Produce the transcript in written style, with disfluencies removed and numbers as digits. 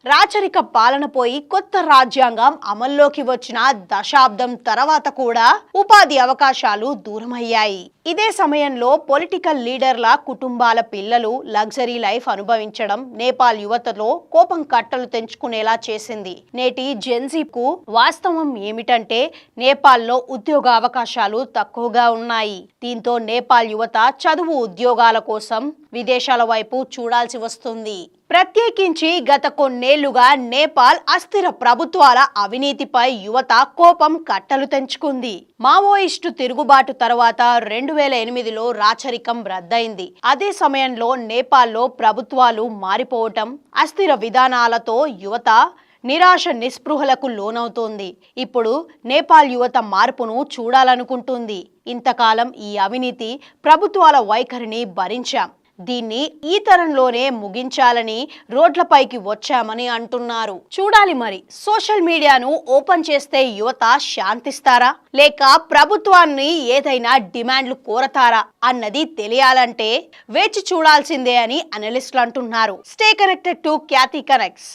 రాచరిక పాలన పోయి కొత్త రాజ్యాంగం అమల్లోకి వచ్చిన దశాబ్దం తర్వాత కూడా ఉపాధి అవకాశాలు దూరమయ్యాయి. ఇదే సమయంలో పొలిటికల్ లీడర్ల కుటుంబాల పిల్లలు లగ్జరీ లైఫ్ అనుభవించడం నేపాల్ యువతలో కోపం కట్టలు తెంచుకునేలా చేసింది. నేటి జెన్జీకు వాస్తవం ఏమిటంటే నేపాల్లో ఉద్యోగ అవకాశాలు తక్కువగా ఉన్నాయి. దీంతో నేపాల్ యువత చదువు ఉద్యోగాల కోసం విదేశాల వైపు చూడాల్సి వస్తుంది. ప్రత్యేకించి గత కొన్నేళ్లుగా నేపాల్ అస్థిర ప్రభుత్వాల అవినీతిపై యువత కోపం కట్టలు తెంచుకుంది. మావోయిస్టు తిరుగుబాటు తర్వాత 2008లో రాచరికం రద్దయింది. అదే సమయంలో నేపాల్లో ప్రభుత్వాలు మారిపోవటం, అస్థిర విధానాలతో యువత నిరాశ నిస్పృహలకు లోనవుతోంది. ఇప్పుడు నేపాల్ యువత మార్పును చూడాలనుకుంటుంది. ఇంతకాలం ఈ అవినీతి ప్రభుత్వాల వైఖరిని భరించాం. దీన్ని ఈ తరంలోనే ముగించాలని రోడ్లపైకి వచ్చామని అంటున్నారు. చూడాలి మరి సోషల్ మీడియాను ఓపెన్ చేస్తే యువత శాంతిస్తారా లేక ప్రభుత్వాన్ని ఏదైనా డిమాండ్లు కోరతారా అన్నది తెలియాలంటే వేచి చూడాల్సిందే అని అనలిస్టులు అంటున్నారు. Stay connected to Khyati connects.